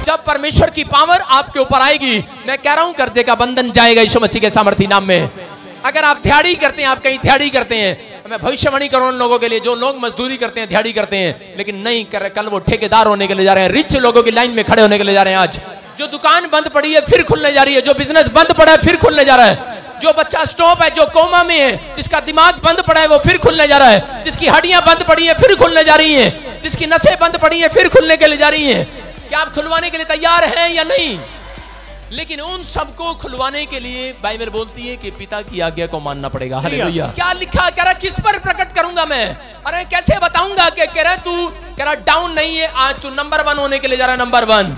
जब परमेश्वर की पावर आपके ऊपर आएगी, मैं कह रहा हूं कर्जे का बंधन जाएगा यीशु मसीह के सामर्थी नाम में। अगर आप दिहाड़ी करते हैं, आप कहीं दिहाड़ी करते हैं, मैं भविष्यवाणी करूं उन लोगों के लिए जो लोग मजदूरी करते हैं, दिहाड़ी करते हैं, लेकिन नहीं कर, कल वो ठेकेदार होने के लिए जा रहे हैं, रिच लोगों की लाइन में खड़े होने के लिए जा रहे हैं। आज जो दुकान बंद पड़ी है फिर खुलने जा रही है, जो बिजनेस बंद पड़ा है फिर खुलने जा रहा है, जो बच्चा स्टॉप है, जो कोमा में है, जिसका दिमाग बंद पड़ा है वो फिर खुलने जा रहा है, जिसकी हड्डियां बंद पड़ी है फिर खुलने जा रही हैं, जिसकी नसें बंद पड़ी है फिर खुलने के लिए जा रही हैं। क्या आप खुलवाने के लिए तैयार हैं या नहीं? लेकिन उन सबको खुलवाने के लिए बाइबल बोलती है कि पिता की आज्ञा को मानना पड़ेगा। हालेलुया। क्या लिखा? कह रहा किस पर प्रकट करूंगा मैं? अरे कैसे बताऊंगा? कि कह रहा तू कह रहा डाउन नहीं है, आज तू नंबर 1 होने के लिए जा रहा है, नंबर 1।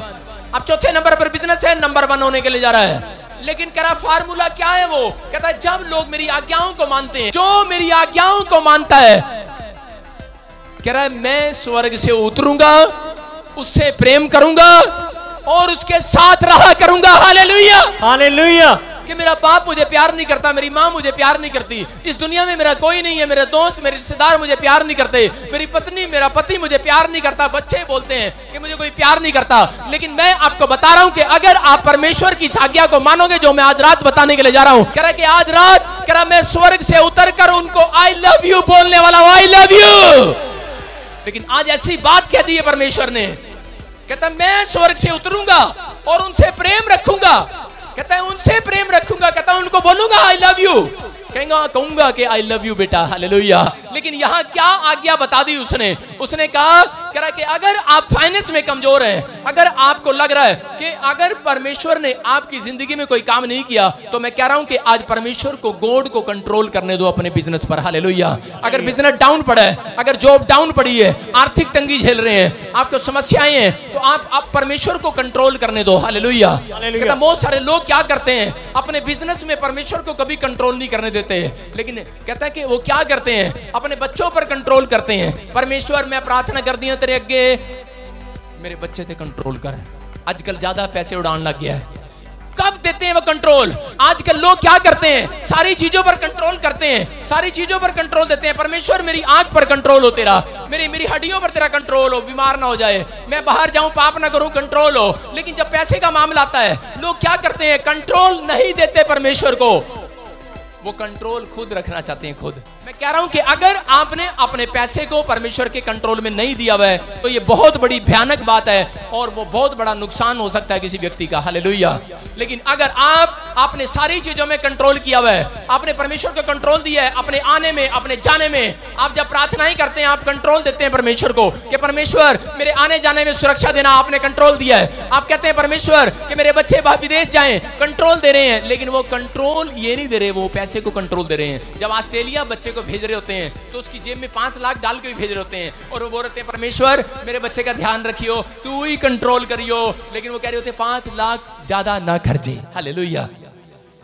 अब चौथे नंबर पर बिजनेस है, नंबर 1 होने के लिए जा रहा है। लेकिन कह रहा फार्मूला क्या है? वो कहता है जब लोग मेरी आज्ञाओं को मानते हैं, जो मेरी आज्ञाओं को मानता है, कह रहा है मैं स्वर्ग से उतरूंगा, उससे प्रेम करूंगा और उसके साथ रहा करूंगा। Hallelujah, hallelujah. कि मेरा बाप मुझे प्यार नहीं करता, मेरी माँ मुझे प्यार नहीं करती, इस दुनिया में मेरा कोई नहीं है, मेरे दोस्त मेरे रिश्तेदार मुझे प्यार नहीं करते, मेरी पत्नी मेरा पति मुझे प्यार नहीं करता, बच्चे बोलते हैं कि मुझे कोई प्यार नहीं करता। लेकिन मैं आपको बता रहा हूं कि अगर आप परमेश्वर की आज्ञा को मानोगे, जो मैं आज रात बताने के लिए जा रहा हूं, कह रहा कि आज रात कह रहा मैं स्वर्ग से उतर कर उनको आई लव यू बोलने वाला हूं, आई लव यू। लेकिन आज ऐसी बात कह दी है परमेश्वर ने, कहता मैं स्वर्ग से उतरूंगा और उनसे प्रेम रखूंगा, कहता है उनसे प्रेम रखूंगा, कहता है उनको बोलूंगा आई लव यू, कहूंगा कि आई लव यू बेटा। हालेलुया। लेकिन यहां क्या आज्ञा बता दी उसने? उसने कहा कि अगर आप फाइनेंस में कमजोर हैं, अगर आपको लग रहा है कि अगर परमेश्वर ने आपकी जिंदगी में कोई काम नहीं किया, तो मैं कह रहा हूं कि आज परमेश्वर को गॉड को कंट्रोल करने दो अपने बिजनेस पर। हालेलुया। अगर बिजनेस डाउन पड़ा है, अगर जॉब डाउन पड़ी है, आर्थिक तंगी झेल रहे हैं, आपको समस्याएं हैं, तो आप परमेश्वर को कंट्रोल करने दो। हालेलुया। बहुत सारे लोग क्या करते हैं, अपने बिजनेस में परमेश्वर को कभी कंट्रोल नहीं करने देते, लेकिन कहता है कि वो क्या करते हैं, अपने बच्चों पर कंट्रोल करते हैं। परमेश्वर मैं प्रार्थना कर दिया तेरे अगे, मेरे बच्चे ते कंट्रोल कर। आजकल ज्यादा पैसे उड़ान लग गया है। कब देते हैं वो कंट्रोल? आजकल लोग क्या करते हैं, सारी चीजों पर कंट्रोल करते हैं, सारी चीजों पर कंट्रोल देते हैं। परमेश्वर मेरी आंख पर कंट्रोल हो तेरा, मेरी हड्डियों पर तेरा कंट्रोल हो, बीमार ना हो जाए, मैं बाहर जाऊं पाप ना करूं, कंट्रोल हो। लेकिन जब पैसे का मामला आता है, लोग क्या करते हैं, कंट्रोल नहीं देते परमेश्वर को, वो कंट्रोल खुद रखना चाहते हैं खुद। मैं कह रहा हूं कि अगर आपने अपने पैसे को परमेश्वर के कंट्रोल में नहीं दिया हुआ है, तो ये बहुत बड़ी भयानक बात है और वो बहुत बड़ा नुकसान हो सकता है किसी व्यक्ति का। हालेलुया। लेकिन अगर आपने सारी चीजों में कंट्रोल किया हुआ है, आपने परमेश्वर को कंट्रोल दिया है, अपने आने में, अपने जाने में, आप जब प्रार्थनाएं करते हैं आप कंट्रोल देते हैं परमेश्वर को कि परमेश्वर मेरे आने जाने में सुरक्षा देना, आपने कंट्रोल दिया है। आप कहते हैं परमेश्वर कि मेरे बच्चे विदेश जाएं, कंट्रोल दे रहे हैं, लेकिन वो कंट्रोल ये नहीं दे रहे, वो पैसे को कंट्रोल दे रहे हैं। जब ऑस्ट्रेलिया बच्चे को भेज रहे होते हैं तो उसकी जेब में 5 लाख डाल के भी भेज रहे होते हैं और वो बोल रहे हैं परमेश्वर मेरे बच्चे का ध्यान रखियो, तू ही कंट्रोल करियो, लेकिन वो कह रहे होते 5 लाख ज्यादा ना खर्चे। हालेलुया।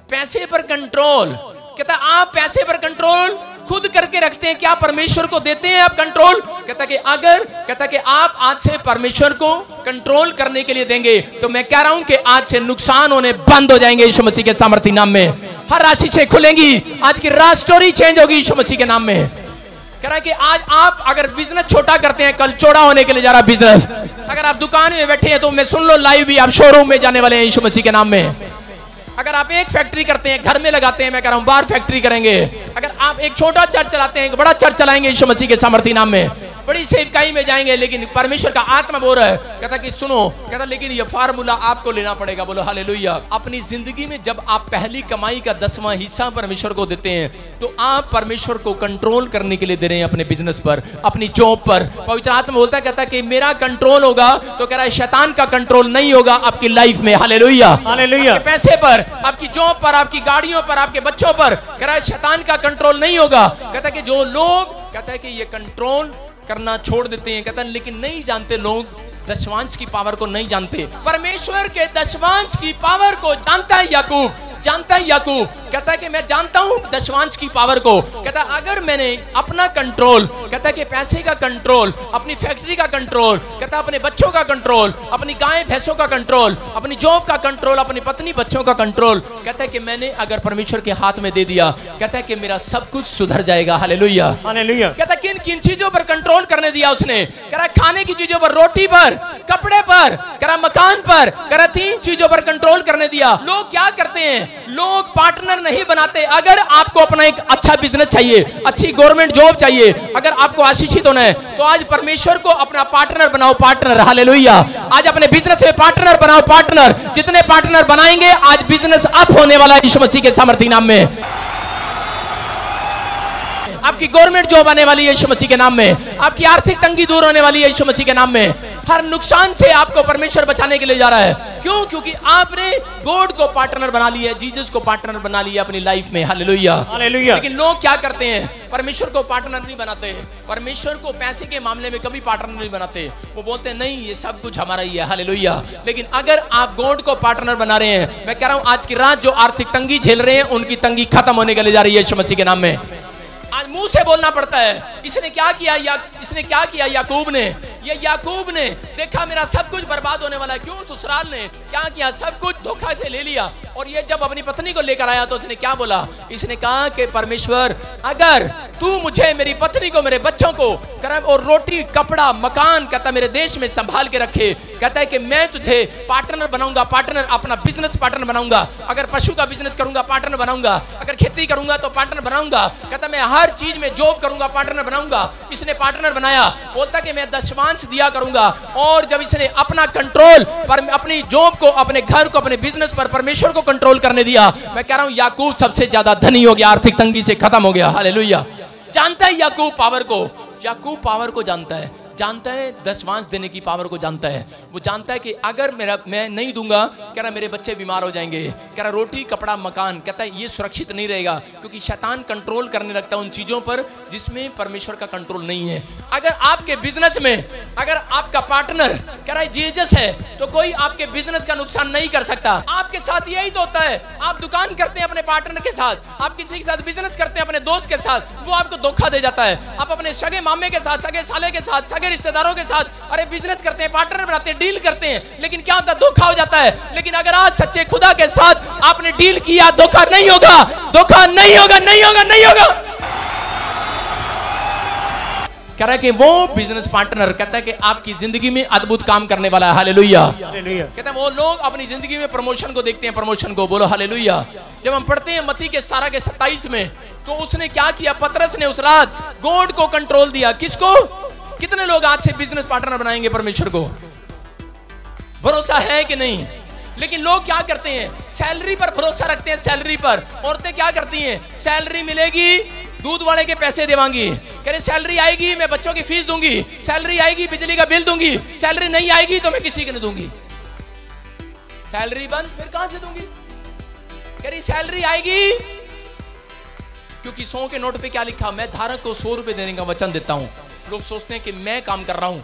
पैसे पर कंट्रोल, कहता आप पैसे पर कंट्रोल खुद करके रखते हैं, क्या परमेश्वर को देते हैं आप कंट्रोल? कहता कि आप आज से परमेश्वर को कंट्रोल करने के लिए देंगे, तो मैं कह रहा हूं कि आज से नुकसान होने बंद हो जाएंगे यीशु मसीह के सामर्थी नाम में। हर राशि से खुलेंगी, आज की रात स्टोरी चेंज होगी यीशु मसीह के नाम में। कह रहा है कि आज आप अगर बिजनेस छोटा करते हैं, कल चौड़ा होने के लिए जा रहा है बिजनेस। अगर आप दुकान में बैठे हैं तो मैं सुन लो, लाइव भी आप शोरूम में जाने वाले हैं यीशु मसीह के नाम में। अगर आप एक फैक्ट्री करते हैं, घर में लगाते हैं, मैं कह रहा हूं बाहर फैक्ट्री करेंगे। अगर आप एक छोटा चर्च चलाते हैं, एक बड़ा चर्च चलाएंगे यीशु मसीह के सामर्थी नाम में, बड़ी सेवकाई में जाएंगे। लेकिन परमेश्वर का आत्मा बोल रहा है, कहता कि सुनो, कहता लेकिन ये फार्मूला आपको लेना पड़ेगा। बोलो हालेलुया। अपनी जिंदगी में जब आप पहली कमाई का 10वां हिस्सा परमेश्वर को देते हैं, तो आप परमेश्वर को कंट्रोल करने के लिए दे रहे हैं अपने बिजनेस पर, अपनी जॉब पर। पवित्र आत्मा बोलता है, कहता कि मेरा कंट्रोल होगा, तो कह रहा है शैतान का कंट्रोल नहीं होगा आपकी लाइफ में। हालेलुया। हालेलुया। पैसे पर, आपकी जॉब पर, आपकी गाड़ियों पर, आपके बच्चों पर, कह रहा है शैतान का कंट्रोल नहीं होगा। कहता कि जो लोग, कहता है कि ये कंट्रोल करना छोड़ देते हैं, कहता है लेकिन नहीं जानते लोग, दशवांश की पावर को नहीं जानते। परमेश्वर के दशवांश की पावर को जानता है याकूब, जानता है याकूब, कहता है कि मैं जानता हूं दशवांश की पावर को। कहता है अगर मैंने अपना कंट्रोल, कहता है कि पैसे का कंट्रोल, अपनी फैक्ट्री का कंट्रोल, कहता है अपने बच्चों का कंट्रोल, अपनी गाय भैंसों का कंट्रोल, अपनी जॉब का कंट्रोल, अपनी पत्नी बच्चों का कंट्रोल, कहता है कि मैंने अगर परमेश्वर के हाथ में दे दिया, कहता है कि मेरा सब कुछ सुधर जाएगा। Hallelujah, hallelujah. कहता है किन किन चीजों पर कंट्रोल करने दिया उसने, कह रहा खाने की चीजों पर, रोटी पर, कपड़े पर, कह रहा मकान पर, कह रहा 3 चीजों पर कंट्रोल करने दिया। लोग क्या करते हैं, लोग पार्टनर नहीं बनाते। अगर आपको अपना एक अच्छा बिजनेस चाहिए, अच्छी गवर्नमेंट जॉब चाहिए, अगर आपको आशीषित होना है, तो आज परमेश्वर को अपना पार्टनर बनाओ, पार्टनर। हालेलुया। आज अपने बिजनेस में पार्टनर बनाओ, पार्टनर। जितने पार्टनर बनाएंगे आज बिजनेस अप होने वाला है यीशु मसीह के सामर्थी नाम में। आपकी गवर्नमेंट जॉब आने वाली है यीशु मसीह के नाम में। आपकी आर्थिक तंगी दूर होने वाली है यीशु मसीह के नाम में। हर नुकसान से आपको परमेश्वर बचाने के लिए जा रहा है। क्यों? क्योंकि आपने गॉड को पार्टनर बना लिया है, जीसस को पार्टनर बना लिया अपनी लाइफ में। Hallelujah, hallelujah. लेकिन लोग क्या करते हैं, परमेश्वर को पार्टनर नहीं बनाते। परमेश्वर को पैसे के मामले में कभी पार्टनर नहीं बनाते। वो बोलते हैं नहीं, ये सब कुछ हमारा ही है। हालेलुया। लेकिन अगर आप गॉड को पार्टनर बना रहे हैं, मैं कह रहा हूं आज की रात जो आर्थिक तंगी झेल रहे हैं, उनकी तंगी खत्म होने के लिए जा रही है यीशु मसीह के नाम में। आज मुंह से बोलना पड़ता है। इसने क्या किया याकूब ने, ये याकूब ने देखा मेरा सब कुछ बर्बाद होने वाला है। क्यों? ससुराल ने क्या किया, सब कुछ धोखा से ले लिया। और ये जब अपनी पत्नी को लेकर आया तो उसने क्या बोला, इसने कहा कि परमेश्वर अगर तू मुझे, मेरी पत्नी को, मेरे बच्चों को और रोटी, कपड़ा, मकान, कहता मेरे देश में संभाल के रखे, कहता है कि मैं तुझे पार्टनर बनाऊंगा, पार्टनर, अपना बिजनेस पार्टनर बनाऊंगा। अगर पशु का बिजनेस करूंगा पार्टनर बनाऊंगा, अगर खेती करूंगा तो पार्टनर बनाऊंगा, कहता मैं हर चीज में जॉब करूंगा पार्टनर बनाऊंगा। इसने पार्टनर बनाया, बोलता कि मैं दशवांश दिया करूंगा। और जब इसने अपना कंट्रोल पर, अपनी जॉब को, अपने घर को, अपने बिजनेस पर परमेश्वर को कंट्रोल करने दिया, मैं कह रहा हूं याकूब सबसे ज्यादा धनी हो गया, आर्थिक तंगी से खत्म हो गया। हालेलुया। जानता है याकूब पावर को, याकूब पावर को जानता है, जानता है दशवांश देने की पावर को जानता है। वो जानता है कि अगर मैं नहीं दूंगा, कह रहा मेरे बच्चे बीमार हो जाएंगे, कह रहा रोटी, कपड़ा, मकान, कहता है ये सुरक्षित नहीं रहेगा। क्योंकि शैतान कंट्रोल करने लगता है उन चीजों पर जिसमें परमेश्वर का कंट्रोल नहीं है। अगर आपके बिजनेस में, अगर आपका पार्टनर कह रहा है जीसस है, तो कोई आपके बिजनेस का नुकसान नहीं कर सकता। आपके साथ यही तो होता है, आप दुकान करते हैं अपने पार्टनर के साथ, आप किसी के साथ बिजनेस करते हैं अपने दोस्त के साथ, वो आपको धोखा दे जाता है। आप अपने सगे मामे के साथ, सगे साले के साथ, सगे रिश्तेदारों के साथ अरे बिजनेस करते हैं, पार्टनर बनाते हैं, डील करते हैं, लेकिन क्या होता है, धोखा हो जाता है। लेकिन अगर आज सच्चे खुदा के साथ आपने डील किया, धोखा नहीं होगा, धोखा नहीं होगा, नहीं होगा, नहीं होगा। कह रहा है कि वो बिजनेस पार्टनर कहता है कि आपकी जिंदगी में अद्भुत काम करने वाला है। Hallelujah, hallelujah. कहता है वो लोग अपनी जिंदगी में प्रमोशन को देखते हैं, प्रमोशन को। बोलो हालेलुया। जब हम पढ़ते हैं मत्ती के 17 के 27 में, तो उसने क्या किया, पतरस ने उस रात गॉड को कंट्रोल दिया। किसको? कितने लोग आज से बिजनेस पार्टनर बनाएंगे परमेश्वर को? भरोसा है कि नहीं? लेकिन लोग क्या करते हैं, सैलरी पर भरोसा रखते हैं। सैलरी पर औरतें क्या करती हैं, सैलरी मिलेगी, दूध वाले के पैसे देवांगी, कह रहे सैलरी आएगी मैं बच्चों की फीस दूंगी, सैलरी आएगी बिजली का बिल दूंगी, सैलरी नहीं आएगी तो मैं किसी को नहीं दूंगी। सैलरी बंद, फिर कहां से दूंगी? कह रही सैलरी आएगी, क्योंकि 100 के नोट पे क्या लिखा, मैं धारक को 100 रुपए देने का वचन देता हूं। लोग सोचते हैं कि मैं काम कर रहा हूं,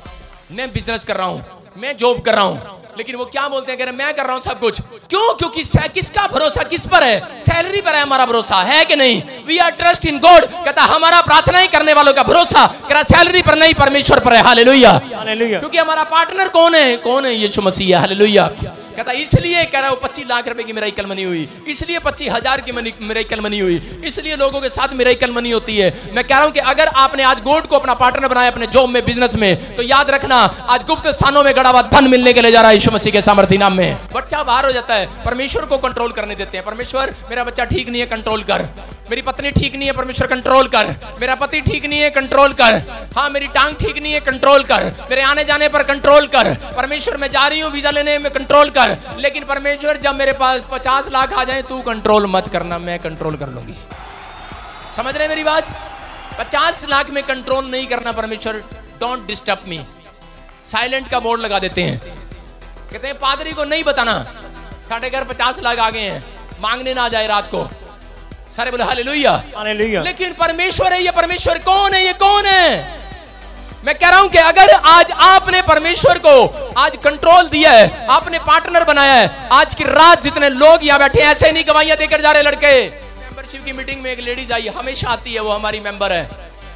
मैं बिजनेस कर रहा हूं, मैं जॉब कर रहा हूं, लेकिन वो क्या बोलते हैं, कह रहे मैं कर रहा हूं सब कुछ। क्यों? क्योंकि किसका भरोसा किस पर है? सैलरी पर है हमारा भरोसा, है कि नहीं? We are trust in God. कहता हमारा प्रार्थना ही करने वालों का भरोसा, कह रहा सैलरी पर नहीं, परमेश्वर पर है। Hallelujah, hallelujah. क्योंकि हमारा पार्टनर कौन है? कौन है? यीशु मसीह है। हालेलुया। कहता इसलिए कह रहा है 25 लाख रुपए की मिरेकल मनी हुई, इसलिए 25,000 की मिरेकल मनी हुई, इसलिए लोगों के साथ मिरेकल मनी होती है। मैं कह रहा हूं कि अगर आपने आज गॉड को अपना पार्टनर बनाया अपने जॉब में, बिजनेस में, तो याद रखना आज गुप्त स्थानों में गड़ा हुआ धन मिलने के लिए जा रहा है यीशु मसीह के सामर्थी नाम में। बच्चा बाहर हो जाता है, परमेश्वर को कंट्रोल करने देते हैं। परमेश्वर मेरा बच्चा ठीक नहीं है, कंट्रोल कर। मेरी पत्नी ठीक नहीं है, परमेश्वर कंट्रोल कर। मेरा पति ठीक नहीं है, कंट्रोल कर। हाँ मेरी टांग ठीक नहीं है, कंट्रोल कर। मेरे आने जाने पर कंट्रोल कर। परमेश्वर मैं जा रही हूँ वीजा लेने में, कंट्रोल कर। लेकिन परमेश्वर जब मेरे पास 50 लाख आ जाए, तू कंट्रोल मत करना, मैं कंट्रोल कर लूंगी। समझ रहे मेरी बात? 50 लाख में कंट्रोल नहीं करना परमेश्वर, डोंट डिस्टर्ब मी। साइलेंट का बोर्ड लगा देते हैं, कहते हैं पादरी को नहीं बताना साढ़े घर 50 लाख आ गए हैं, मांगने ना जाए रात को। सारे बोले हालेलुया, हालेलुया। लेकिन परमेश्वर है, ये परमेश्वर कौन है? ये कौन है? मैं कह रहा हूं कि अगर आज आपने परमेश्वर को आज कंट्रोल दिया है, आपने पार्टनर बनाया है, आज की रात जितने लोग यहां बैठे हैं ऐसे नहीं गवाहियां देकर जा रहे लड़के। मेंबरशिप की मीटिंग में एक लेडीज आई, हमेशा आती है, वो हमारी मेंबर है,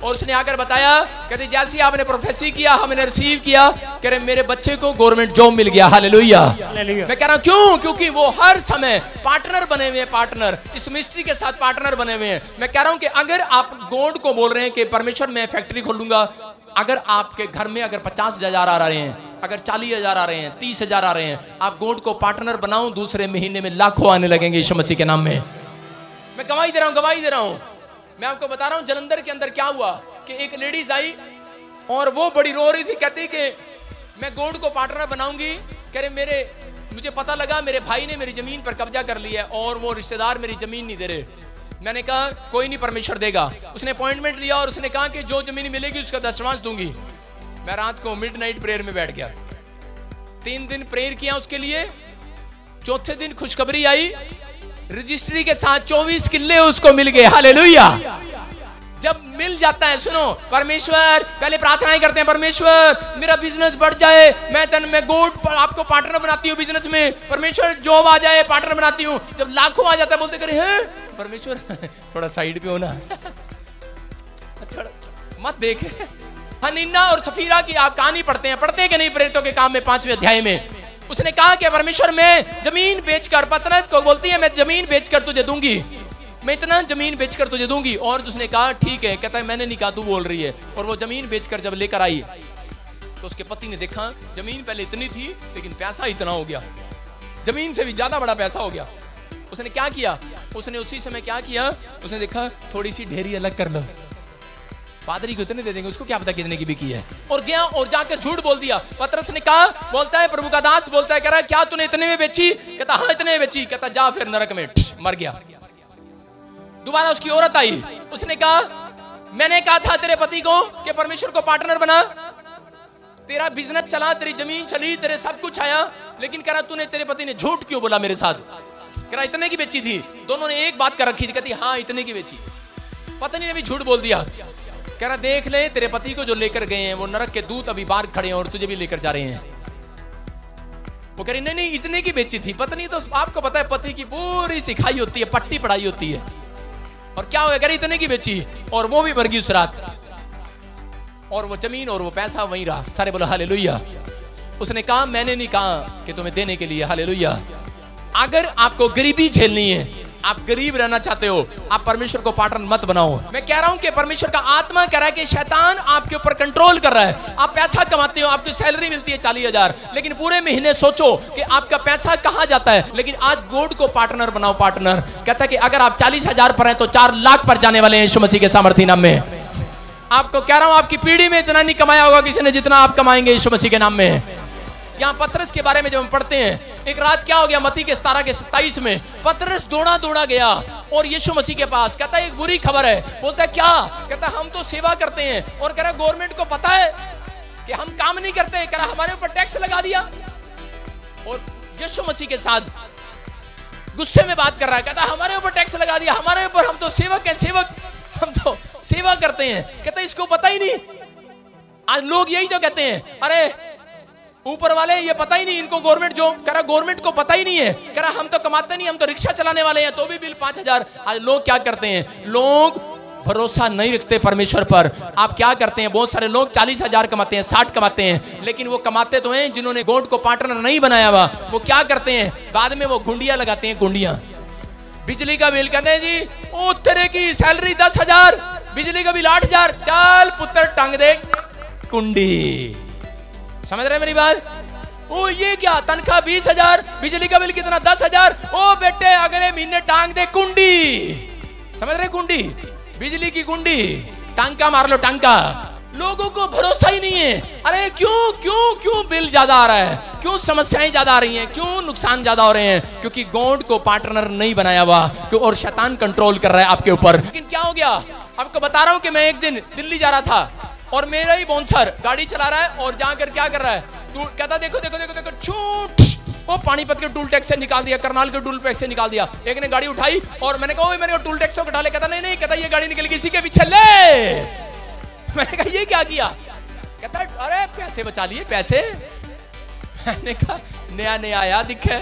और उसने आकर बताया, कहते जैसे आपने प्रोफेसी किया हमने रिसीव किया, कह रहे मेरे बच्चे को गवर्नमेंट जॉब मिल गया। हालेलुया। मैं कह रहा हूं क्यों? क्योंकि वो हर समय पार्टनर बने हुए हैं, पार्टनर इस मिनिस्ट्री के साथ पार्टनर बने हुए हैं। मैं कह रहा हूं कि अगर आप गॉड को बोल रहे हैं कि परमेश्वर मैं फैक्ट्री खोलूंगा, अगर आपके घर में अगर 50,000 आ रहे हैं, अगर 40,000 आ रहे हैं, 30,000 आ रहे हैं, आप गॉड को पार्टनर बनाओ, दूसरे महीने में लाखों आने लगेंगे यीशु मसीह के नाम में। मैं गवाही दे रहा हूं, गवाही दे रहा हूं। मैं आपको बता रहा हूं जलंधर के अंदर क्या हुआ कि एक लेडीज आई और वो बड़ी रो रही थी, कहती कि मैं गॉड को पार्टनर बनाऊंगी। कह रहे मुझे पता लगा मेरे भाई ने मेरी जमीन पर कब्जा कर लिया है और वो रिश्तेदार मेरी जमीन नहीं दे रहे। मैंने कहा कोई नहीं, परमेश्वर देगा। उसने अपॉइंटमेंट लिया और उसने कहा कि जो जमीन मिलेगी उसका 10वांश दूंगी। मैं रात को मिडनाइट प्रेयर में बैठ गया, 3 दिन प्रेयर किया उसके लिए। चौथे दिन खुशखबरी आई, रजिस्ट्री के साथ 24 किल्ले उसको मिल गए। हालेलुया। जब मिल जाता है, सुनो, परमेश्वर पहले प्रार्थनाएं करते हैं, परमेश्वर मेरा बिजनेस बढ़ जाए, मैं गॉड आपको पार्टनर बनाती हूँ बिजनेस में, परमेश्वर जॉब आ जाए पार्टनर बनाती हूँ। जब लाखों आ जाता है बोलते करे हैं परमेश्वर थोड़ा साइड पे हो ना, मत देख। हनीना और सफीरा की आप कहानी पढ़ते हैं, पढ़ते कि नहीं प्रेरितों के काम में 5वें अध्याय में? उसने कहा कि परमेश्वर मैं जमीन बेचकर, पतरस को बोलती है मैं जमीन बेचकर तुझे दूंगी, मैं इतना जमीन बेचकर तुझे दूंगी। और उसने कहा ठीक है, कहता है मैंने नहीं कहा, तू बोल रही है। और वो जमीन बेचकर जब लेकर आई तो उसके पति ने देखा जमीन पहले इतनी थी लेकिन पैसा इतना हो गया, जमीन से भी ज्यादा बड़ा पैसा हो गया। उसने क्या किया? उसने उसी समय क्या किया? उसने देखा थोड़ी सी ढेरी अलग कर लो, पादरी को इतने दे देंगे, उसको क्या पता कितने की बिकी है। और गया और जाकर झूठ बोल दिया। पतरस ने कहा, बोलता है प्रभु का दास बोलता है, कह रहा है क्या तूने इतने में बेची? कहता हाँ इतने में बेची। कहता जा फिर नरक में, मर गया। दोबारा उसकी औरत आई, उसने कहा मैंने कहा था तेरे पति को कि परमेश्वर को पार्टनर बना, तेरा बिजनेस चला, तेरी जमीन चली, तेरे सब कुछ आया, लेकिन कह रहा तूने, तेरे पति ने झूठ क्यों बोला मेरे साथ? कह रहा इतने की बेची थी। दोनों ने एक बात कर रखी थी, कहती हाँ इतने की बेची। पत्नी ने भी झूठ बोल दिया। कह रहा देख ले तेरे पति को जो लेकर गए हैं वो नरक के दूत अभी बाहर खड़े हैं और तुझे भी लेकर जा रहे हैं। वो कह रही नहीं इतने की बेची थी। पत्नी तो आपको पता है पति की पूरी सिखाई होती है, पट्टी पढ़ाई होती है। और क्या हो गया? कह रही इतने की बेची और वो भी मर गई उस रात, और वो जमीन और वो पैसा वहीं रहा। सारे बोलो हालेलुया। उसने कहा मैंने नहीं कहा कि तुम्हें देने के लिए। हालेलुया। अगर आपको गरीबी झेलनी है, आप गरीब रहना चाहते हो, आप परमेश्वर को पार्टनर मत बनाओ। मैं कह रहा हूं कि परमेश्वर का आत्मा कह रहा है कि शैतान आपके ऊपर कंट्रोल कर रहा है। आप पैसा कमाते हो, आपकी सैलरी मिलती है 40,000, लेकिन पूरे महीने सोचो कि आपका पैसा कहां जाता है। लेकिन आज गॉड को पार्टनर बनाओ। पार्टनर कहता है कि अगर आप 40,000 पर हैं तो 4 लाख पर जाने वाले हैं यीशु मसीह के सामर्थ्य नाम में। आपको कह रहा हूं आपकी पीढ़ी में इतना नहीं कमाया होगा किसी ने जितना आप कमाएंगे यीशु मसीह के नाम में। यहाँ पतरस के बारे में जब हम पढ़ते हैं, एक रात क्या हो गया, मत्ती के 17 के 27 में पतरस दौड़ा गया और यीशु मसीह के पास। कहता है एक बुरी खबर है। बोलता है क्या? कहता है हम तो सेवा करते हैं और कह रहा गवर्नमेंट को पता है कि हम काम नहीं करते हैं, कह रहा हमारे ऊपर टैक्स लगा दिया। और यीशु मसीह के साथ गुस्से में बात कर रहा है, कहता है हमारे ऊपर टैक्स लगा दिया, हमारे ऊपर, हम तो सेवक हैं, सेवक, हम तो सेवा करते हैं। कहता है इसको पता ही नहीं। आज लोग यही तो कहते हैं, अरे ऊपर वाले ये पता ही नहीं इनको गवर्नमेंट जो कह रहा, गवर्नमेंट को पता ही नहीं है, कह रहा हम तो कमाते नहीं, हम तो रिक्शा चलाने वाले हैं तो भी बिल 5,000। आज लोग क्या करते हैं? लोग भरोसा नहीं रखते परमेश्वर पर। आप क्या करते हैं? बहुत सारे लोग 40,000 कमाते हैं, 60 कमाते हैं, लेकिन वो कमाते तो हैं जिन्होंने गॉड को पार्टनर नहीं बनाया हुआ। वो क्या करते हैं? बाद में वो गुंडियां लगाते हैं, गुंडियां। बिजली का बिल कहते हैं जी ओ तेरे की सैलरी 10,000, बिजली का बिल 8,000, चल पुत्र टांग दे कुंडी। समझ रहे मेरी बात? ओ ये क्या तनख्वाह 20,000, बिजली का बिल कितना 10,000, ओ बेटे अगले महीने टांग दे कुंडी। समझ रहे? कुंडी, बिजली की कुंडी, टांका मार लो टांका। लोगों को भरोसा ही नहीं है। अरे क्यों क्यों क्यों बिल ज्यादा आ रहा है, क्यों समस्याएं ज्यादा आ रही हैं, क्यों नुकसान ज्यादा हो रहे हैं? क्योंकि गॉड को पार्टनर नहीं बनाया हुआ और शैतान कंट्रोल कर रहा है आपके ऊपर। लेकिन क्या हो गया? आपको बता रहा हूं कि मैं एक दिन दिल्ली जा रहा था और मेरा ही बाउंसर गाड़ी चला रहा है और जाकर क्या कर रहा है, कहता देखो देखो देखो देखो छूट, वो पानीपत के टूल टैक्स से निकाल दिया, करनाल के टूल टैक्स से निकाल दिया। एक ने गाड़ी उठाई और मैंने कहा मेरे को टूल टैक्स तो कटा ले। कहता नहीं नहीं, कहता ये गाड़ी निकल गई इसी के पीछे ले। मैंने कहा ये क्या किया? कहता है अरे पैसे बचा लिए पैसे। मैंने कहा नया नया आया दिखे।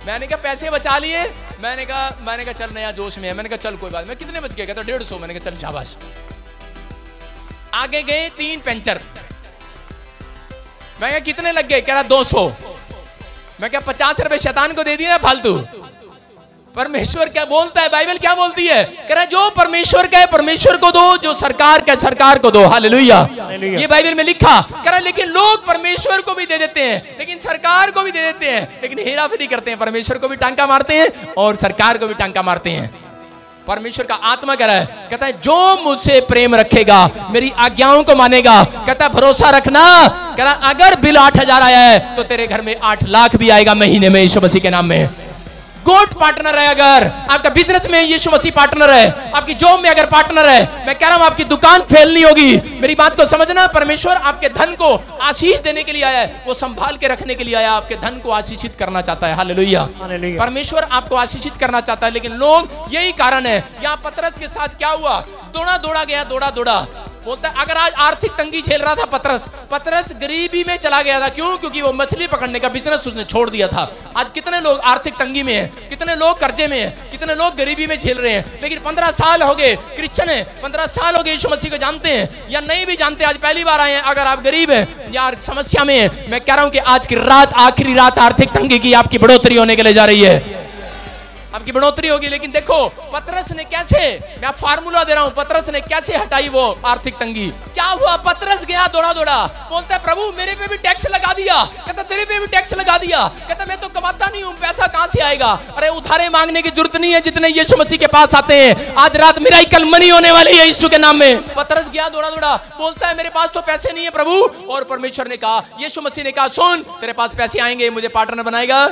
मैंने कहा पैसे बचा लिए। मैंने कहा चल नया जोश में है। मैंने कहा चल कोई बात। मैं कितने बच गए? कहता 150। मैंने कहा चल शाबाश। आगे गए 3 पंचर। मैं कहा कितने लग गए? कह रहा 200। मैं क्या 50 रुपए शैतान को दे दिए फालतू? परमेश्वर क्या बोलता है? बाइबल क्या बोलती है? कह रहा जो परमेश्वर का है परमेश्वर को दो, जो सरकार का सरकार को दो। हालेलुया। ये बाइबल में लिखा। कह रहा लेकिन लोग परमेश्वर को भी दे देते हैं, लेकिन सरकार को भी दे देते हैं, लेकिन हेराफेरी करते हैं। परमेश्वर को भी टांका मारते हैं और सरकार को भी टांका मारते हैं। परमेश्वर का आत्मा कह रहा है, कहता है जो मुझसे प्रेम रखेगा, मेरी आज्ञाओं को मानेगा, कहता है भरोसा रखना। कह रहा अगर बिल 8,000 आया है तो तेरे घर में 8 लाख भी आएगा महीने में, यीशु मसीह के नाम में। गोड पार्टनर है। अगर आपका बिजनेस में यीशु मसीह पार्टनर है, आपकी जॉब में अगर पार्टनर है, मैं कह रहा हूं आपकी दुकान फेल नहीं होगी। मेरी बात को समझना। परमेश्वर आपके धन को आशीष देने के लिए आया है, वो संभाल के रखने के लिए आया, आपके धन को आशीषित करना चाहता है। हालेलुया। परमेश्वर आपको आशीषित करना चाहता है, लेकिन लोग यही कारण है। यहाँ पतरस के साथ क्या हुआ? दौड़ा दौड़ा गया, दौड़ा दौड़ा। बोलता है अगर आज आर्थिक तंगी झेल रहा था पतरस गरीबी में चला गया था। क्यों? क्योंकि वो मछली पकड़ने का बिजनेस उसने छोड़ दिया था। आज कितने लोग आर्थिक तंगी में हैं, कितने लोग कर्जे में हैं, कितने लोग गरीबी में झेल रहे हैं। लेकिन 15 साल हो गए क्रिश्चियन है, 15 साल हो गए यीशु मसीह को जानते हैं या नहीं भी जानते, आज पहली बार आए हैं। अगर आप गरीब हैं या समस्या में हैं, मैं कह रहा हूं कि आज की रात आखिरी रात आर्थिक तंगी की आपकी बढ़ोतरी होने के लिए जा रही है, आपकी बढ़ोतरी होगी। लेकिन देखो पतरस ने कैसे, मैं फार्मूला दे रहा हूं, पतरस ने कैसे हटाई वो आर्थिक तंगी। क्या हुआ? पतरस गया दौड़ा दौड़ा। बोलता है प्रभु मेरे पे भी टैक्स लगा दिया। कहता तेरे पे भी टैक्स लगा दिया। कहता मैं तो कमाता नहीं हूं, पैसा कहां से आएगा? अरे उधारे मांगने की जरूरत नहीं है, जितने यीशु मसीह के पास आते हैं। आज रात मिराकल मनी होने वाली है यीशु के नाम में। पतरस गया दौड़ा दौड़ा। बोलता है मेरे पास तो पैसे नहीं है प्रभु। और परमेश्वर ने कहा, यीशु मसीह ने कहा सुन तेरे पास पैसे आएंगे, मुझे पार्टनर बनाएगा।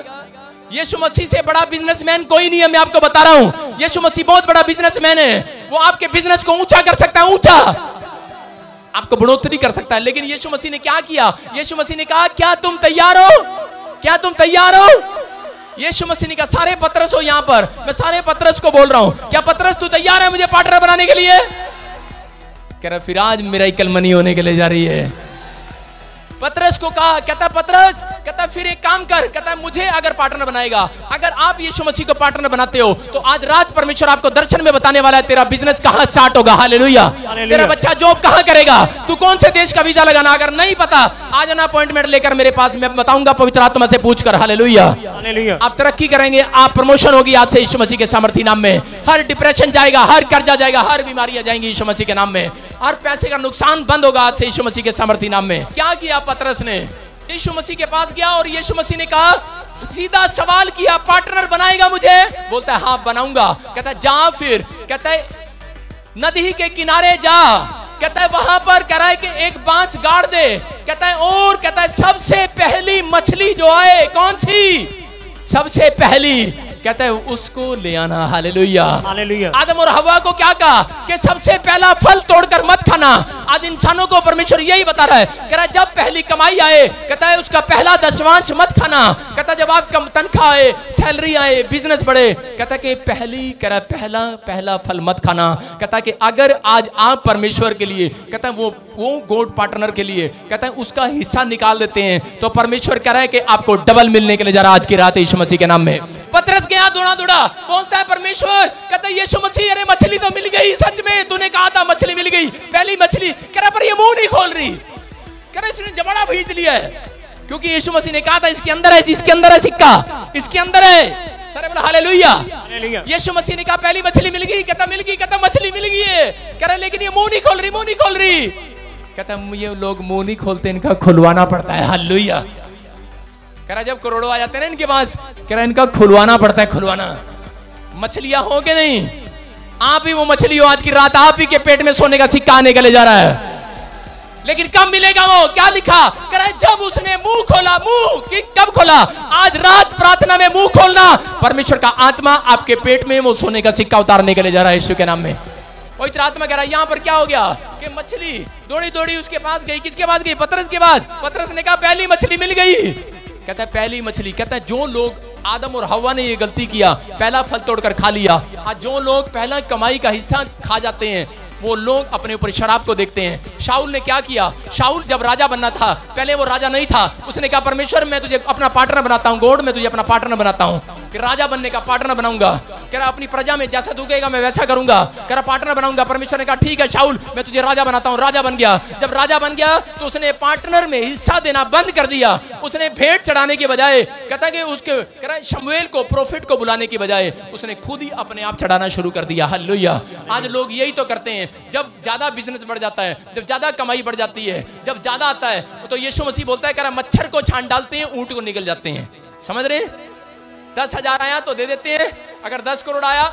यीशु मसीह से बड़ा बिजनेसमैन कोई नहीं है, मैं आपको बता रहा हूं। यीशु मसीह बहुत बड़ा बिजनेसमैन है। वो आपके बिजनेस को ऊंचा कर सकता है, ऊंचा आपको बढ़ोतरी कर सकता है। लेकिन यीशु मसीह ने क्या किया? यीशु मसीह ने कहा क्या तुम तैयार हो? क्या तुम तैयार हो? यीशु मसीह ने कहा सारे पतरस हो यहाँ पर, मैं सारे पतरस को बोल रहा हूं, क्या पतरस तू तैयार है मुझे पार्टनर बनाने के लिए? कह रहा फिर आज मिराकल मनी होने के लिए जा रही है। पतरस को कहा, कहता पतरस, कहता फिर एक काम कर, कहता मुझे अगर पार्टनर बनाएगा, अगर आप यीशु मसीह को पार्टनर बनाते हो तो आज रात परमेश्वर आपको दर्शन में बताने वाला है तेरा बिजनेस कहां स्टार्ट होगा। हालेलुया। तेरा बच्चा जॉब कहां करेगा, तू कौन से देश का वीजा लगाना, अगर नहीं पता आज ना अपॉइंटमेंट लेकर मेरे पास, मैं बताऊंगा पवित्र आत्मा से पूछकर। हालेलुया। आप तरक्की करेंगे, आप प्रमोशन होगी आज से यीशु मसीह के सामर्थी नाम में। हर डिप्रेशन जाएगा, हर कर्जा जाएगा, हर बीमारियां जाएंगी यीशु मसीह के नाम में। हर पैसे का नुकसान बंद होगा आज से यीशु मसीह के सामर्थी नाम में। क्या किया पतरस ने? यीशु मसीह के पास गया और यीशु मसीह ने कहा, सीधा सवाल किया, पार्टनर बनाएगा मुझे? बोलता है हाँ बनाऊंगा। कहता है जा फिर, कहता है नदी के किनारे जा, कहता है वहां पर कह रहा है कि एक बांस गाड़ दे, कहता है और कहता है सबसे पहली मछली जो आए, कौन सी सबसे पहली, कहता है उसको ले आना। हालेलुया। हालेलुया। आदम और हवा को क्या कहा कि सबसे पहला फल तोड़कर मत खाना। आज इंसानों को परमेश्वर यही बता रहा है, कह रहा है जब पहली कमाई आए, कहता है उसका पहला दशमांश मत खाना। कहता है जब आप कम तनख्वाह आए, सैलरी आए, बिजनेस बढ़े, कहता है कि पहली, कह रहा है पहला फल मत खाना। कहता है कि अगर आज आप परमेश्वर के लिए, कहता है वो गोड पार्टनर के लिए, कहता है उसका हिस्सा निकाल देते हैं, तो परमेश्वर कह रहा है कि आपको डबल मिलने के लिए जा रहा आज की रात यीशु मसीह के नाम में। पतरस गया दौड़ा दौड़ा, बोलता है परमेश्वर, कहता है यीशु मसीह अरे मछली तो मिल गई, सच में तूने कहा था मछली मिल गई, पहली मछली। कह रहा पर ये मुंह नहीं खोल रही, कह रहा इसने जबड़ा भेज लिया है, क्योंकि यीशु मसीह ने कहा था इसके अंदर है, इसके अंदर है सिक्का, इसके अंदर है। सर बोला हालेलुया। यीशु मसीह ने कहा पहली मछली मिल गई, कहता मिल गई, कहता मछली मिल गई है, कह रहा लेकिन ये मुंह नहीं खोल रही, मुंह नहीं खोल रही। कहता ये लोग मुंह नहीं खोलते, इनका खुलवाना पड़ता है। हालेलुया। कह रहा जब करोड़ों आ जाते हैं ना इनके पास, कह रहा इनका खुलवाना पड़ता है, खुलवाना। मछलियां हो के नहीं, आप ही वो मछली हो, आज की रात आप ही के पेट में सोने का सिक्का आने के लिए जा रहा है। लेकिन कब मिलेगा वो? क्या लिखा? कह रहा है जब उसने मुंह खोला। मुंह कब खोला? आज रात प्रार्थना में मुंह खोलना, परमेश्वर का आत्मा आपके पेट में वो सोने का सिक्का उतारने के लिए जा रहा है यीशु के नाम में। पवित्र आत्मा कह रहा है यहाँ पर क्या हो गया कि मछली दौड़ी दौड़ी उसके पास गई। किसके पास गई? पतरस के पास। पतरस ने कहा पहली मछली मिल गई। कहता है पहली मछली, कहता है जो लोग, आदम और हवा ने ये गलती किया, पहला फल तोड़कर खा लिया। आज जो लोग पहला कमाई का हिस्सा खा जाते हैं, वो लोग अपने ऊपर शराब को देखते हैं। शाऊल ने क्या किया? शाऊल जब राजा बनना था, पहले वो राजा नहीं था, उसने कहा परमेश्वर मैं तुझे अपना पार्टनर बनाता हूँ, गॉड मैं तुझे अपना पार्टनर बनाता हूँ, कि राजा बनने का पार्टनर बनाऊंगा, कह रहा अपनी प्रजा में जैसा तू कहेगा मैं वैसा करूंगा, कह रहा पार्टनर बनाऊंगा। परमेश्वर ने कहा ठीक है शाऊल मैं तुझे राजा बनाता हूँ। राजा बन गया। जब राजा बन गया तो उसने पार्टनर में हिस्सा देना बंद कर दिया। उसने भेंट चढ़ाने के बजाय, कहता कि उसके कह रहा शमूएल को प्रोफेट को बुलाने की बजाय उसने खुद ही अपने आप चढ़ाना शुरू कर दिया। हालेलुया। आज लोग यही तो करते हैं। जब ज्यादा बिजनेस बढ़ जाता है, जब ज्यादा कमाई बढ़ जाती है, जब ज्यादा आता है तो यीशु मसीह बोलता है कह रहा मच्छर को छान डालते हैं, ऊंट को निकल जाते हैं। समझ रहे हैं? 10,000 आया तो दे देते हैं, अगर 10 करोड़ आया,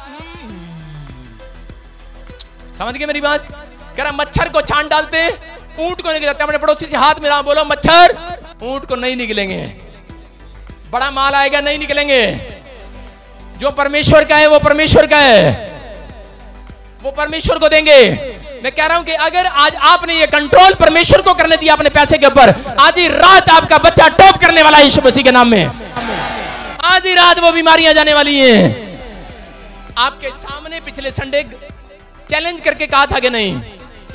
समझ गए मेरी बात? कह रहा मच्छर को छान डालते हैं, ऊंट को निकल जाते हैं। अपने पड़ोसी से हाथ मिला, बोलो मच्छर ऊंट को नहीं निकलेंगे। बड़ा माल आएगा नहीं निकलेंगे। जो परमेश्वर का है वो परमेश्वर का है, वो परमेश्वर को देंगे। मैं कह रहा हूं कि अगर आज आपने ये कंट्रोल परमेश्वर को करने दिया अपने पैसे के ऊपर, आज ही रात आपका बच्चा टॉप करने वाला है यीशु मसीह के नाम में। आज ही रात वो बीमारियां जाने वाली हैं। आपके सामने पिछले संडे चैलेंज करके कहा था कि नहीं,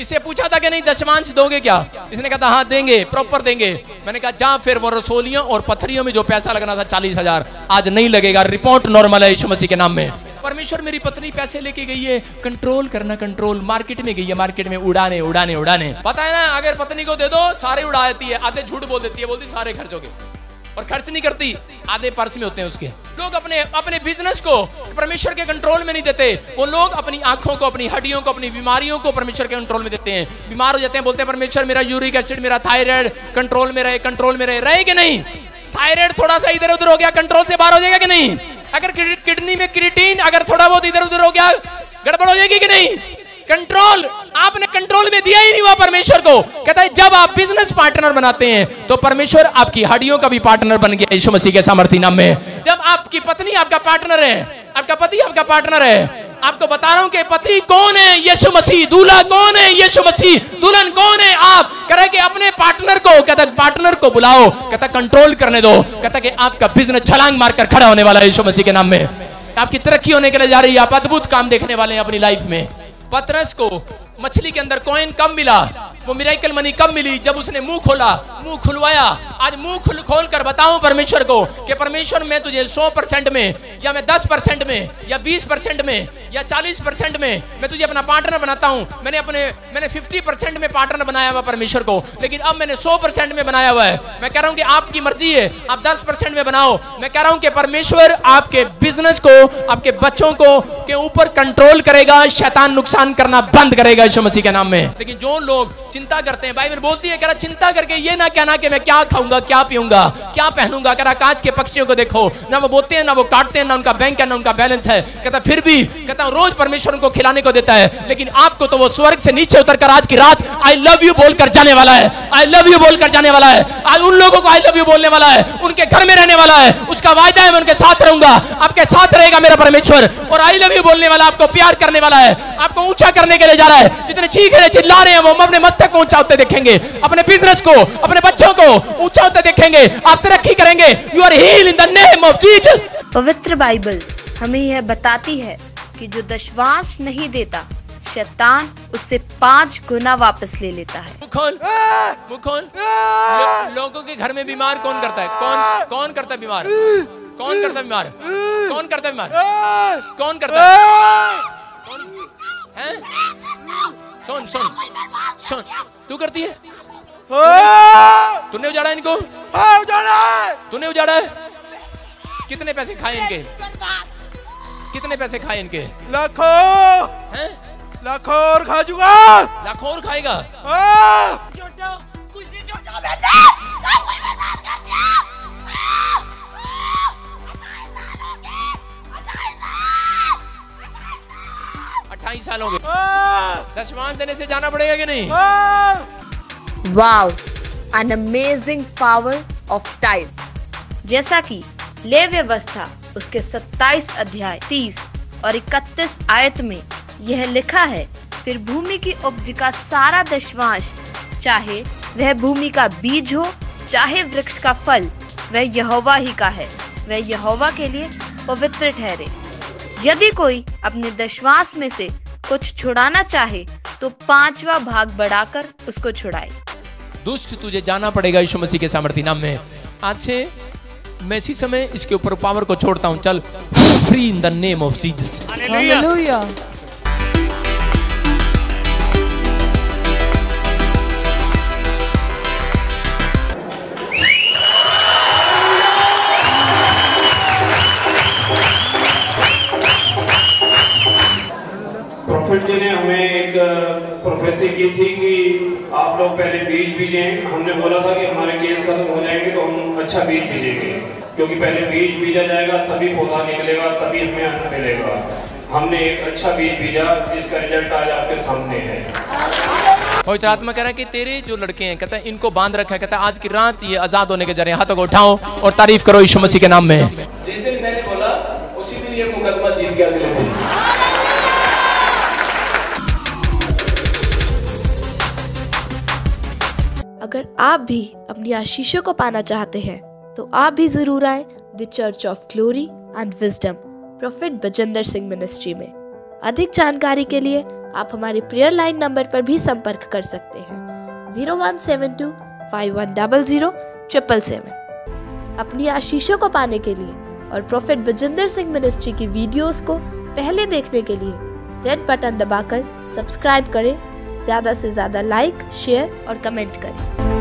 इससे पूछा था कि नहीं दशमांश दोगे क्या? इसने कहा था हाँ देंगे, प्रॉपर देंगे। मैंने कहा जा फिर वो रसोलियों और पत्थरियों में जो पैसा लगना था 40,000 आज नहीं लगेगा। रिपोर्ट नॉर्मल है यीशु मसीह के नाम में। परमेश्वर मेरी पत्नी पैसे लेके गई है, कंट्रोल करना, कंट्रोल। मार्केट में गई है, मार्केट में उड़ाने उड़ाने उड़ाने। पता है ना अगर पत्नी को दे दो सारे उड़ा देती है, आधे झूठ बोल देती है, बोलती सारे खर्च हो गए, और खर्च नहीं करती, आधे पर्स में होते हैं उसके। लोग अपने अपने बिजनेस को परमेश्वर के कंट्रोल में नहीं देते। वो लोग अपनी आंखों को, अपनी हड्डियों को, अपनी बीमारियों को परमेश्वर के कंट्रोल में देते हैं। बीमार हो जाते हैं, बोलते हैं परमेश्वर मेरा यूरिक एसिड, मेरा थायराइड कंट्रोल में रहे, कंट्रोल में रहे। रहे कि नहीं? थायराइड थोड़ा सा इधर उधर हो गया, कंट्रोल से बाहर हो जाएगा कि नहीं? अगर किडनी में क्रिएटिन अगर थोड़ा बहुत इधर उधर हो गया, गड़बड़ हो जाएगी कि नहीं? कंट्रोल आपने कंट्रोल में दिया ही नहीं हुआ परमेश्वर को। कहता है जब आप बिजनेस पार्टनर बनाते हैं तो परमेश्वर आपकी हड्डियों का भी पार्टनर बन गया यीशु मसीह के सामर्थ्य नाम में। जब आपकी पत्नी आपका पार्टनर है, आपका पति आपका पार्टनर है। आपको बता रहा हूं कि पति कौन है? यीशु मसीह। दूल्हा कौन है? यीशु मसीह। दुल्हन कौन है? आप। कह रहे कि अपने पार्टनर को, कहता पार्टनर को बुलाओ, कहता कंट्रोल करने दो, कहता कि आपका बिजनेस छलांग मारकर खड़ा होने वाला है यीशु मसीह के नाम में। आपकी तरक्की होने के लिए जा रही है। आप अद्भुत काम देखने वाले हैं अपनी लाइफ में। पतरस को मछली के अंदर कॉइन कब मिला? वो मिरेकल मनी कब मिली? जब उसने मुंह खोला, मुंह खुलवाया। आज मुंह खोल कर बताऊं परमेश्वर को कि परमेश्वर मैं तुझे 100% में, या मैं 10% में, या 20% में, या 40% में मैं तुझे अपना पार्टनर बनाता हूं। मैंने 50% में पार्टनर बनाया हुआ परमेश्वर को, लेकिन अब मैंने 100% में बनाया हुआ है। मैं कह रहा हूं कि आपकी मर्जी है, आप 10% में बनाओ। मैं कह रहा हूं कि परमेश्वर आपके बिजनेस को, आपके बच्चों को के ऊपर कंट्रोल करेगा, शैतान नुकसान करना बंद करेगा यीशु मसीह के नाम में। लेकिन जो लोग चिंता करते हैं, बाइबल बोलती है, कह रहा चिंता करके ये ना कहना कि मैं क्या खाऊंगा, क्या पीऊंगा, क्या पहनूंगा। कह रहा आकाश के पक्षियों को देखो, ना वो बोते हैं, ना वो काटते हैं, ना उनका बैंक है, ना उनका बैलेंस है। कहता फिर भी कहता रोज परमेश्वर उनको खिलाने को देता है, लेकिन आपको तो वो स्वर्ग से नीचे उतरकर आज की रात आई लव यू बोलकर जाने वाला है। आई लव यू बोलकर जाने वाला है। आज उन लोगों को आई लव यू बोलने वाला है, उनके घर में रहने वाला है। उसका वायदा है मैं उनके साथ रहूंगा, आपके साथ रहेगा मेरा परमेश्वर। और आई लव यू बोलने वाला, आपको प्यार करने वाला है, आपको ऊंचा करने के लिए जा रहा है। जितने चीख रहे चिल्ला रहे हैं वो अपने मस्तक को ऊंचा होते देखेंगे, अपने बिजनेस को, अपने बच्चों को ऊंचा होते देखेंगे। आप तरक्की करेंगे। You are healed in the name of Jesus. पवित्र बाइबल हमें यह बताती है कि जो दशवांश नहीं देता, शैतान उससे 5 गुना वापस ले लेता है। मुखोन लोगों के घर में बीमार कौन करता है? कौन करता है बीमार? कौन करता है बीमार? कौन करता है बीमार? कौन करता है? सुन तू करती है? तूने उजाड़ा इनको? तूने उजाड़ा है? कितने पैसे खाए इनके? कितने पैसे खाए इनके? लाखों हैं? लाखों और खा चुका। लाखों और खाएगा? कुछ नहीं छोटा मैंने सब कुछ बर्बाद कर दिया। 28 साल हो गए। दशवांश देने से जाना पड़ेगा कि नहीं? Wow, an amazing power of type. जैसा कि ले व्यवस्था उसके 27 अध्याय 30 और 31 आयत में यह लिखा है, फिर भूमि की उपज का सारा दशवांश, चाहे वह भूमि का बीज हो, चाहे वृक्ष का फल, वह यहोवा ही का है, वह यहोवा के लिए पवित्र ठहरे। यदि कोई अपने दशवांश में से कुछ छुड़ाना चाहे तो 5वां भाग बढ़ाकर उसको छुड़ाए। दुष्ट तुझे जाना पड़ेगा यीशु मसीह के सामर्थ्य नाम में। आज से मैं इसी समय इसके ऊपर पावर को छोड़ता हूं। चल, free in the name of Jesus. Hallelujah. Prophet ji ने हमें एक प्रोफेसी की थी कि आप लोग पहले बीज बीजें। हमने बोला था कि हमारे केस खत्म हो जाएंगे तो हम अच्छा बीज बीजेंगे, क्योंकि पहले बीज बीजा जाएगा तभी पौधा निकलेगा, तभी हमें अन्न मिलेगा। हमने एक अच्छा बीज बीजा जिसका रिजल्ट आज आपके सामने है। पवित्र आत्मा कह रहा है कि तेरे जो लड़के हैं, कहता है इनको बांध रखा है, कहता है आज की रात ये आजाद होने के जा रहे हैं। हाथों को उठाओ और तारीफ करो यीशु मसीह के नाम में। जिस दिन मैंने बोला उसी दिन ये मुकदमा जीत गया। अगले दिन अगर आप भी अपनी आशीषों को पाना चाहते हैं तो आप भी जरूर आए the church of glory and wisdom prophet Bajinder Singh ministry में। अधिक जानकारी के लिए आप हमारे प्रेयर लाइन नंबर पर भी संपर्क कर सकते हैं 0172510077। अपनी आशीषों को पाने के लिए और प्रोफेट बजिंदर सिंह मिनिस्ट्री की वीडियोस को पहले देखने के लिए रेड बटन दबाकर सब्सक्राइब करें। ज़्यादा से ज़्यादा लाइक, शेयर और कमेंट करें।